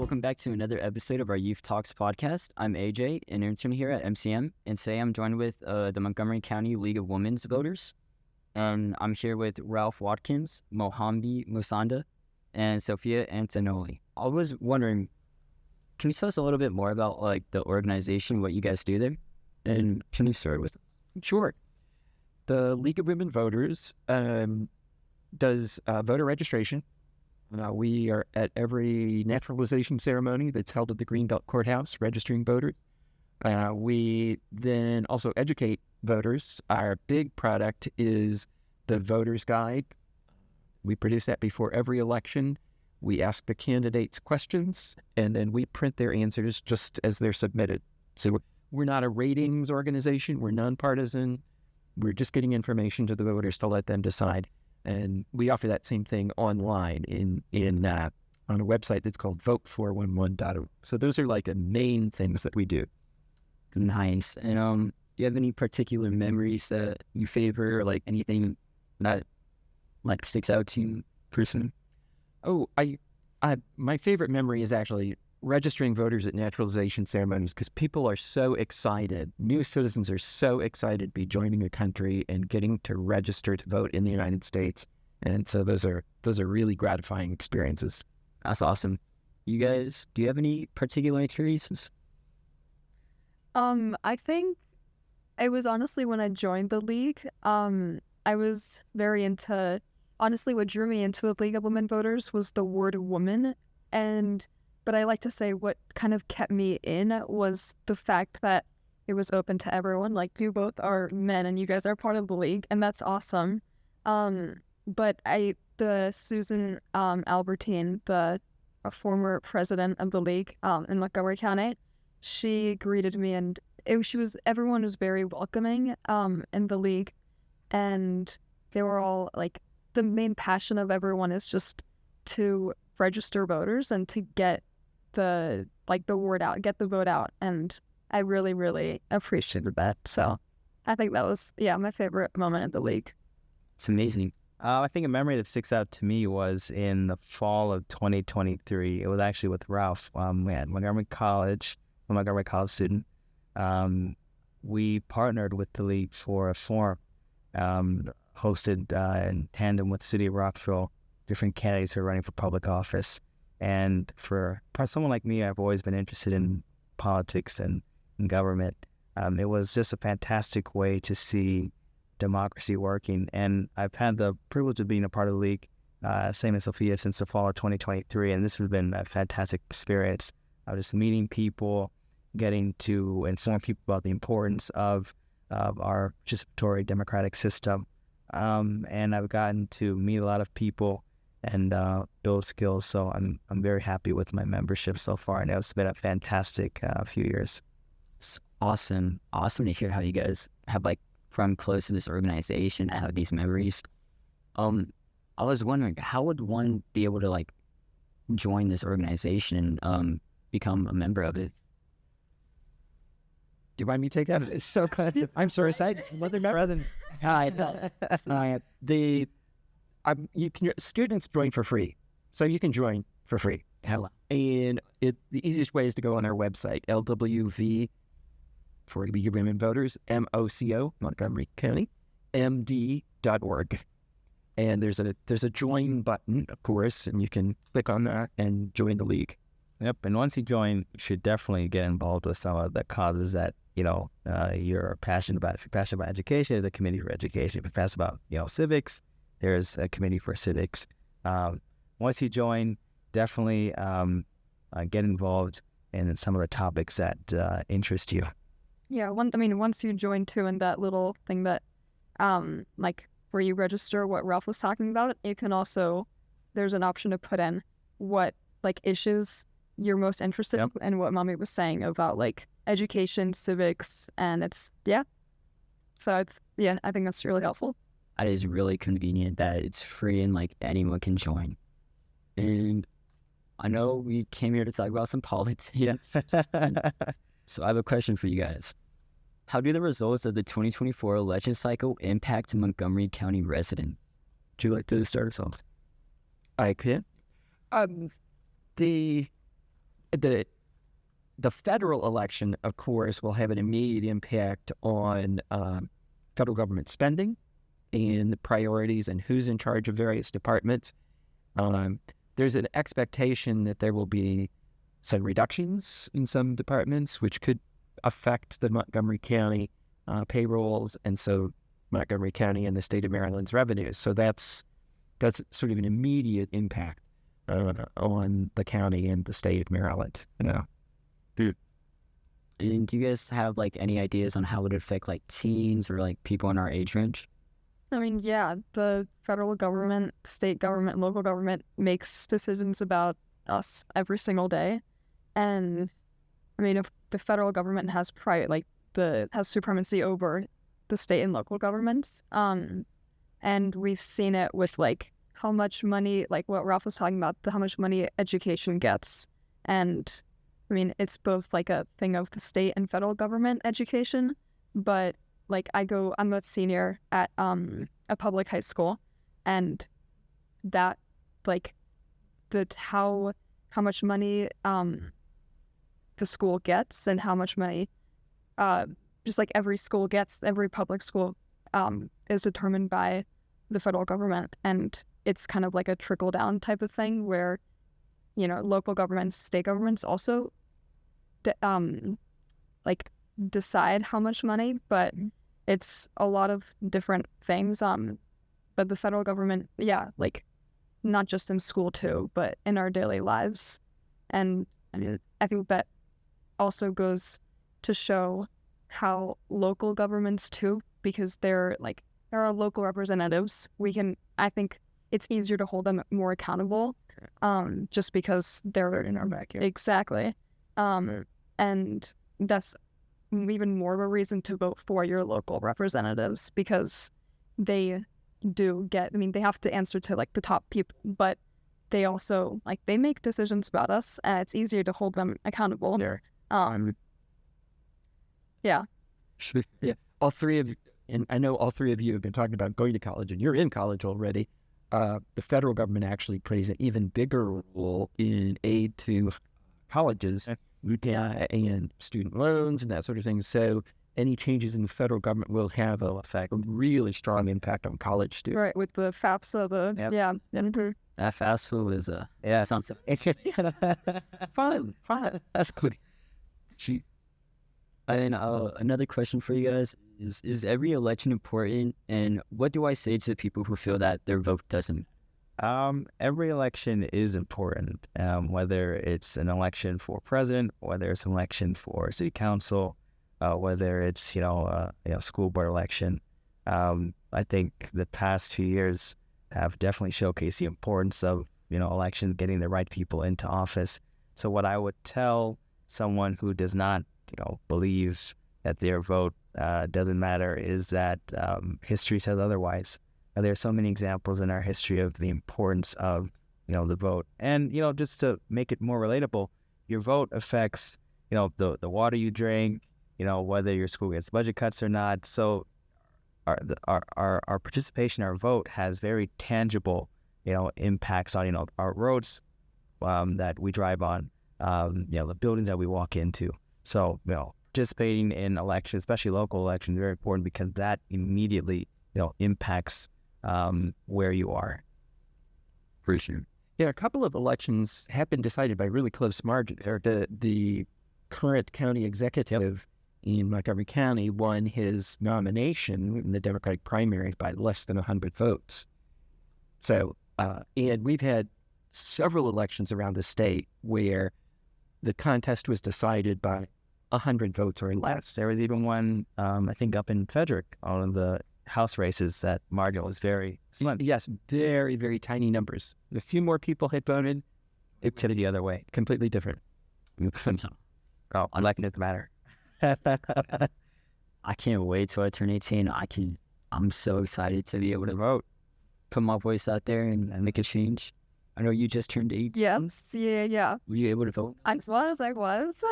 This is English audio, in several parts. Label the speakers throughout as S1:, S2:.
S1: Welcome back to another episode of our Youth Talks podcast. I'm AJ, an intern here at MCM, and today I'm joined with the Montgomery County League of Women's Voters. And I'm here with Ralph Watkins, Mhambi Musonda, and Sofia Antolioni. I was wondering, can you tell us a little bit more about the organization, what you guys do there? And can you start with?
S2: Sure. The League of Women Voters does voter registration. We are at every naturalization ceremony that's held at the Greenbelt Courthouse, registering voters. We then also educate voters. Our big product is the Voter's Guide. We produce that before every election. We ask the candidates questions, and then we print their answers just as they're submitted. So we're not a ratings organization. We're nonpartisan. We're just getting information to the voters to let them decide. And we offer that same thing online on a website that's called vote411.org. So those are the main things that we do.
S1: Nice. And do you have any particular memories that you favor, or anything that sticks out to you personally?
S2: Oh, my favorite memory is actually registering voters at naturalization ceremonies, because people are so excited. New citizens are so excited to be joining the country and getting to register to vote in the United States. And so those are really gratifying experiences.
S1: That's awesome. You guys, do you have any particular experiences?
S3: I think it was honestly when I joined the league. I was very into, honestly, what drew me into the League of Women Voters was the word woman. But I like to say what kind of kept me in was the fact that it was open to everyone. You both are men and you guys are part of the league, and that's awesome. But the Susan Albertine, the former president of the league in Montgomery County, she greeted me, and everyone was very welcoming in the league, and they were all the main passion of everyone is just to register voters and to get the word out, get the vote out, and I really, really appreciated that. So I think that was my favorite moment at the league.
S1: It's amazing.
S4: I think a memory that sticks out to me was in the fall of 2023. It was actually with Ralph. We had Montgomery College, a Montgomery College student. We partnered with the league for a forum hosted in tandem with the city of Rockville, different candidates who are running for public office. And for someone like me, I've always been interested in politics and government. It was just a fantastic way to see democracy working. And I've had the privilege of being a part of the league, same as Sofia, since the fall of 2023. And this has been a fantastic experience of just meeting people, getting to inform people about the importance of our participatory democratic system. And I've gotten to meet a lot of people and build skills. So I'm very happy with my membership so far, and it's been a fantastic few years.
S1: It's awesome to hear how you guys have from close to this organization and have these memories. I was wondering, how would one be able to join this organization and become a member of it?
S2: Do you mind me to take that? It's so good. I'm sorry, mother member. Students join for free, so you can join for free. And the easiest way is to go on our website, LWV for League of Women Voters, MOCO, Montgomery County, MD.org. And there's a join button, of course, and you can click on that and join the league.
S4: Yep, and once you join, you should definitely get involved with some of the causes that you're passionate about. If you're passionate about education, there's a committee for education. If you're passionate about civics, there's a committee for civics. Once you join, definitely get involved in some of the topics that interest you.
S3: Yeah, once you join too, in that little thing that, where you register, what Ralph was talking about, you can also, there's an option to put in what issues you're most interested in, and what Mhambi was saying about education, civics, and so I think that's really helpful.
S1: It is really convenient that it's free and anyone can join. And I know we came here to talk about some politics.
S4: Yes.
S1: So I have a question for you guys. How do the results of the 2024 election cycle impact Montgomery County residents? Would you like to start us off?
S2: I can. The the federal election, of course, will have an immediate impact on federal government spending and the priorities and who's in charge of various departments. There's an expectation that there will be some reductions in some departments, which could affect the Montgomery County payrolls, and so Montgomery County and the state of Maryland's revenues. So that's sort of an immediate impact on the county and the state of Maryland.
S1: And do you guys have like any ideas on how it would affect like teens or like people in our age range?
S3: I mean, yeah, the federal government, state government, local government makes decisions about us every single day. And I mean, if the federal government has has supremacy over the state and local governments, and we've seen it with like how much money, like what Ralph was talking about, how much money education gets. And I mean, it's both like a thing of the state and federal government education, but like I'm a senior at a public high school, and that like how much money the school gets and how much money just like every school gets, every public school is determined by the federal government, and it's kind of like a trickle down type of thing where, you know, local governments, state governments also like decide how much money, but it's a lot of different things. But the federal government, yeah, like not just in school too, but in our daily lives. And I mean, I think that also goes to show how local governments too, because there are local representatives. I think it's easier to hold them more accountable, just because they're in our backyard. Exactly. And that's even more of a reason to vote for your local representatives, because they do they have to answer to like the top people, but they also they make decisions about us, and it's easier to hold them accountable.
S2: Yeah.
S3: Yeah.
S2: Yeah. All three of you, and I know all three of you have been talking about going to college, and you're in college already. The federal government actually plays an even bigger role in aid to colleges and student loans and that sort of thing. So any changes in the federal government will have a really strong impact on college students.
S3: Right, with the FAFSA,
S1: That FAFSA is something.
S2: Fun. That's good.
S1: And another question for you guys is every election important, and what do I say to people who feel that their vote doesn't?
S4: Every election is important, whether it's an election for president, whether it's an election for city council, whether it's school board election. I think the past few years have definitely showcased the importance of elections, getting the right people into office. So what I would tell someone who does not believe that their vote doesn't matter is that history says otherwise. There are so many examples in our history of the importance of the vote, and just to make it more relatable, your vote affects the water you drink, whether your school gets budget cuts or not. So our participation, our vote has very tangible impacts on our roads that we drive on, the buildings that we walk into. So participating in elections, especially local elections, is very important because that immediately impacts where you are.
S2: Appreciate it. Yeah, a couple of elections have been decided by really close margins. The current county executive in Montgomery County won his nomination in the Democratic primary by less than 100 votes. So, and we've had several elections around the state where the contest was decided by 100 votes or less.
S4: There was even one, I think, up in Frederick, on the House races that margin was very slim.
S2: Yes, very, very tiny numbers. A few more people had voted.
S4: It tipped the other way.
S2: Completely different.
S4: Election doesn't matter.
S1: I can't wait till I turn 18. I'm so excited to be able to vote, put my voice out there and make a change. I know you just turned 18.
S3: Yes, yeah.
S1: Were you able to vote?
S3: I was.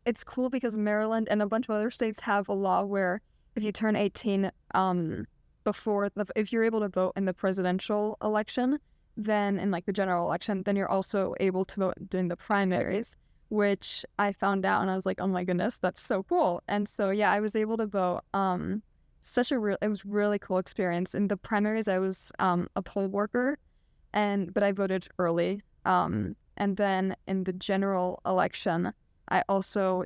S3: It's cool because Maryland and a bunch of other states have a law where if you turn 18, if you're able to vote in the presidential election, then in the general election, then you're also able to vote during the primaries. which I found out and I was like, oh my goodness, that's so cool. And so, yeah, I was able to vote. It was really cool experience. In the primaries, I was a poll worker, but I voted early. And then in the general election, I also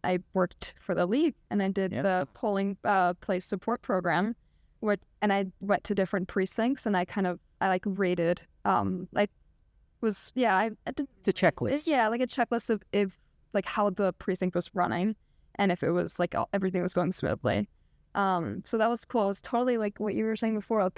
S3: I worked for the league and I did the polling place support program, and I went to different precincts and I rated, it's
S2: a checklist.
S3: Yeah, like a checklist of if how the precinct was running and if it was everything was going smoothly. So that was cool. It was totally like what you were saying before,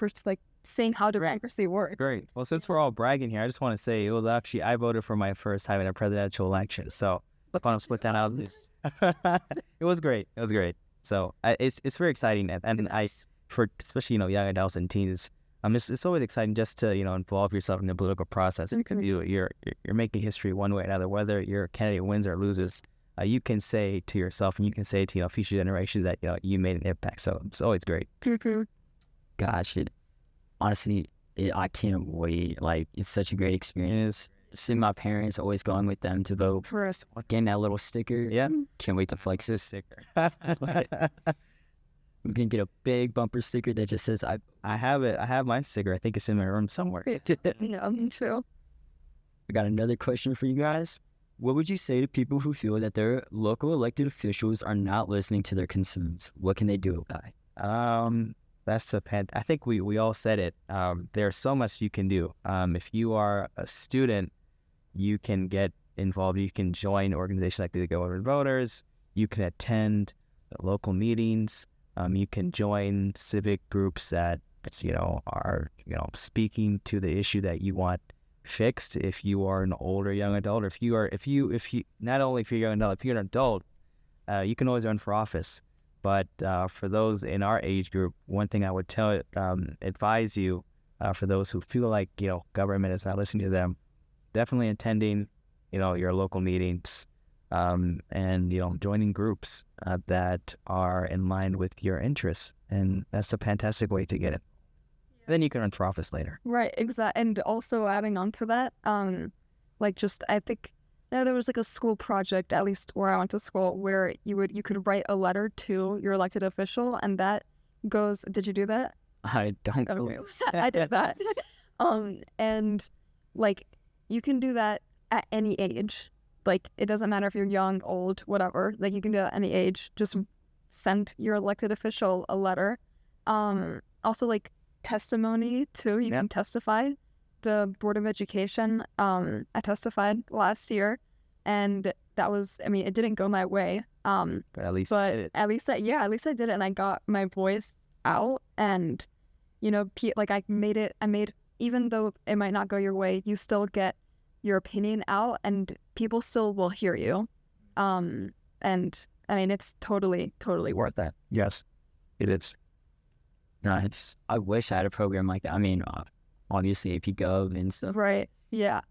S3: seeing how democracy works.
S4: Great. Well, since we're all bragging here, I just want to say it was actually, I voted for my first time in a presidential election. So I want to split that out. It was great. It was great. So it's very exciting. And for especially, young adults and teens, it's always exciting just to, involve yourself in the political process because you're making history one way or another, whether your candidate wins or loses. You can say to yourself and you can say to future generations that you made an impact. So it's always great.
S1: Gosh, honestly, I can't wait. It's such a great experience. See my parents, always going with them to vote.
S3: First,
S1: getting that little sticker.
S4: Yeah.
S1: Can't wait to flex this sticker. We can get a big bumper sticker that just says I have it. I have my sticker. I think it's in my room somewhere.
S3: Yeah, me too.
S1: I got another question for you guys. What would you say to people who feel that their local elected officials are not listening to their concerns? What can they do about it?
S4: I think we all said it. There's so much you can do. If you are a student, you can get involved. You can join organizations like the League of Women Voters. You can attend local meetings. You can join civic groups that are speaking to the issue that you want fixed. If you are an older young adult, or if you not only if you're a young adult, if you're an adult, you can always run for office. But for those in our age group, one thing I would advise you, for those who feel like government is not listening to them, definitely attending your local meetings, and joining groups that are in line with your interests, and that's a fantastic way to get it. Then you can run for office later.
S3: Right, exactly. And also adding on to that, I think there was a school project, at least where I went to school, where you could write a letter to your elected official, and that goes. Did you do that?
S1: I don't.
S3: Okay, I did that. And you can do that at any age. It doesn't matter if you're young, old, whatever. You can do it at any age. Just send your elected official a letter. Also, testimony too. You can testify. The Board of Education, I testified last year, and that was, it didn't go my way.
S4: But at least I did it.
S3: At least I did it, and I got my voice out, and I made, even though it might not go your way, you still get your opinion out, and people still will hear you. And it's totally worth it.
S2: Yes, it is.
S1: Nice. I wish I had a program like that. Obviously AP Gov and stuff.
S3: Right. Yeah.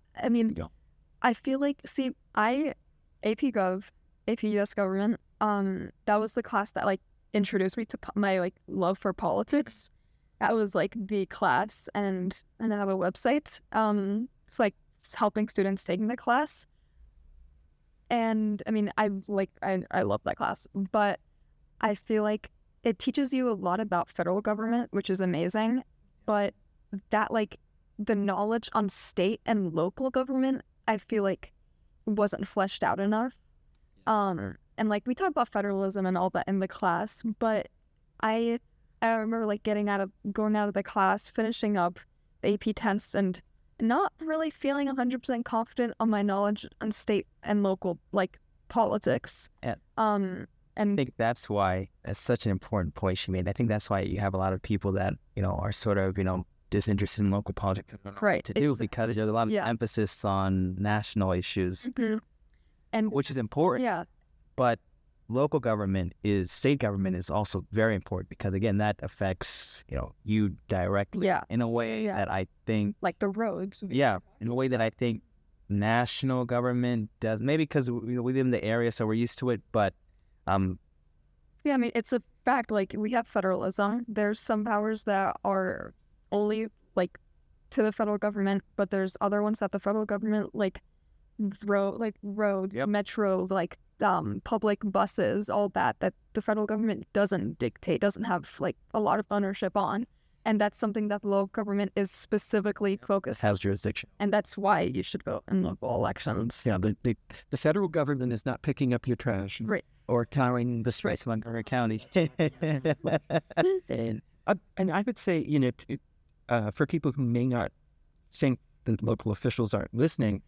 S3: I feel like, AP Gov, AP US Government, that was the class that introduced me to my love for politics. That was the class, and I have a website. It's helping students taking the class. And I love that class, but I feel like it teaches you a lot about federal government, which is amazing, but that the knowledge on state and local government, I feel like wasn't fleshed out enough. And we talk about federalism and all that in the class, but I remember going out of the class, finishing up the AP tests, and not really feeling 100% confident on my knowledge on state and local politics.
S4: Yeah.
S3: And
S4: I think that's why that's such an important point she made. I think that's why you have a lot of people that are sort of disinterested in local politics.
S3: Right.
S4: To do because there's a lot of emphasis on national issues,
S3: and
S4: which is important.
S3: Yeah.
S4: But state government is also very important because again that affects you directly.
S3: Yeah.
S4: In a way that I think
S3: the roads.
S4: Yeah. In a way that I think national government does. Maybe because we live in the area, so we're used to it. But
S3: it's a fact. We have federalism. There's some powers that are only to the federal government, but there's other ones that the federal government roads,
S4: Yep.
S3: metro, like public buses, all that the federal government doesn't dictate, doesn't have like a lot of ownership on. And that's something that the local government is specifically focused on.
S4: Has jurisdiction.
S3: And that's why you should vote in local elections.
S2: Yeah, the federal government is not picking up your trash
S3: Right.
S2: or carrying the streets of
S4: Montgomery County.
S2: And I would say, you know, for people who may not think that local officials aren't listening,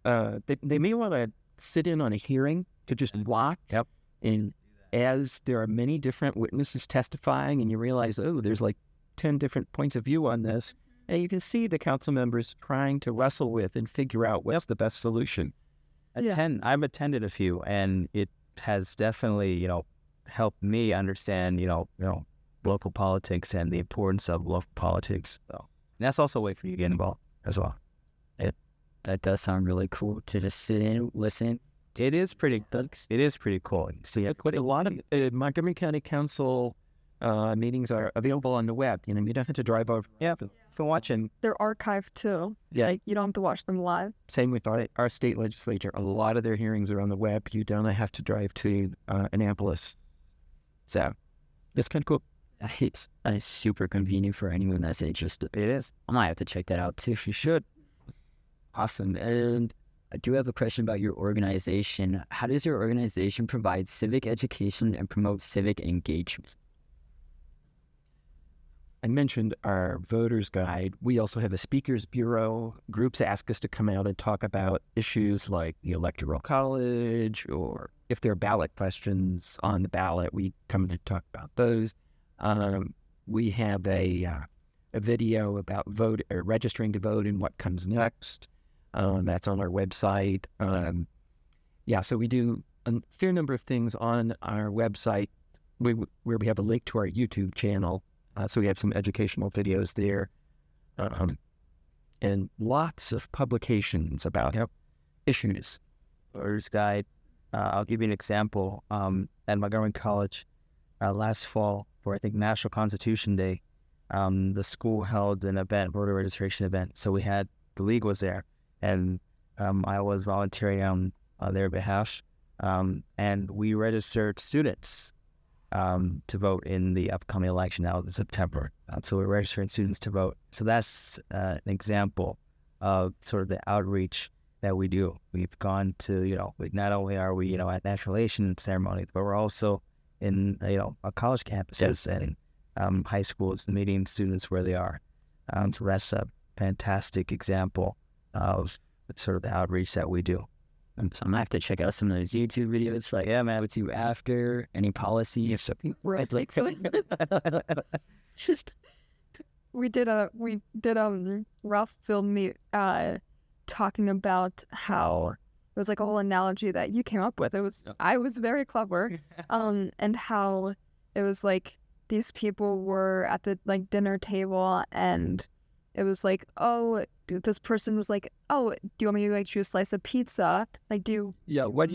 S2: they may want to sit in on a hearing to just watch.
S4: Yep.
S2: And as there are many different witnesses testifying, and you realize, oh, there's like 10 different points of view on this, and you can see the council members trying to wrestle with and figure out what's the best solution.
S4: I've attended a few, and it has definitely, you know, helped me understand, you know, local politics and the importance of local politics. So, and that's also a way for you to get involved as well.
S1: That does sound really cool to just sit in, listen.
S4: It is pretty. It is pretty cool. See,
S2: But a lot of Montgomery County Council meetings are available on the web. You know, you don't have to drive over.
S4: Yeah, for watching.
S3: They're archived too.
S2: Yeah.
S3: Like you don't have to watch them live.
S2: Same with our state legislature. A lot of their hearings are on the web. You don't have to drive to Annapolis. So it's kind of cool.
S1: That is super convenient for anyone that's interested.
S4: It is.
S1: I might have to check that out too. You should. Awesome. And I do have a question about your organization. How does your organization provide civic education and promote civic engagement?
S2: I mentioned our voters guide. We also have a speakers bureau. Groups ask us to come out and talk about issues like the Electoral College, or if there are ballot questions on the ballot, we come to talk about those. We have a video about registering to vote and what comes next. That's on our website. So we do a fair number of things on our website where we have a link to our YouTube channel. So we have some educational videos there, and lots of publications about issues.
S4: Voters Guide. I'll give you an example. At Montgomery College, last fall for I think National Constitution Day, the school held an event, voter registration event. So the league was there, and I was volunteering on their behalf, and we registered students to vote in the upcoming election out in September. So we're registering students to vote. So that's an example of sort of the outreach that we do. We've gone to, not only are we, at naturalization ceremonies, but we're also in, college campuses and high schools, meeting students where they are. So that's a fantastic example of sort of the outreach that we do.
S1: So I'm gonna have to check out some of those YouTube videos. Like, yeah, man, what's you after any policy?
S3: Right. Like, so we did Ralph filmed me talking about how it was like a whole analogy that you came up with. I was very clever, and how it was like these people were at the dinner table, and it was like, oh, this person was like, oh, do you want me to choose a slice of pizza?
S2: what do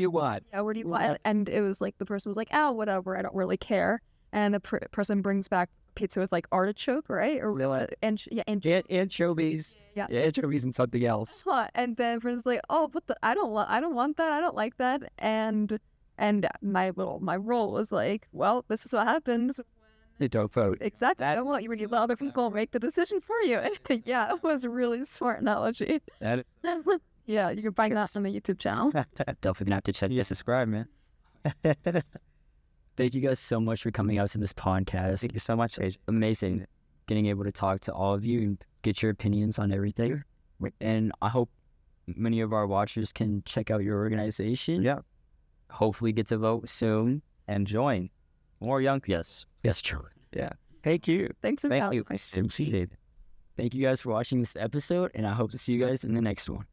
S2: you want?
S3: Yeah, what do you want? And it was like the person was like, oh, whatever, I don't really care. And the person brings back pizza with artichoke, right? Or
S2: anchovies.
S3: Yeah,
S2: anchovies and something else.
S3: And then the person's like, oh, but I don't want that. I don't like that. And my role was like, well, this is what happens.
S2: They don't vote.
S3: Exactly. I don't want you to let other people make the decision for you. And yeah, it was a really smart analogy.
S4: That is.
S3: Yeah, you can find that on the YouTube channel.
S1: Definitely gonna have to check
S4: You
S1: this.
S4: subscribe, man.
S1: Thank you guys so much for coming out to this podcast.
S4: Thank you so much, AJ.
S1: Amazing getting able to talk to all of you and get your opinions on everything. And I hope many of our watchers can check out your organization.
S4: Yeah.
S1: Hopefully get to vote soon.
S4: And join more young people.
S1: Yes, true.
S2: Yeah. Thank you.
S3: Thanks for
S4: Thank
S3: having
S4: you.
S3: me.
S1: Thank you guys for watching this episode, and I hope to see you guys in the next one.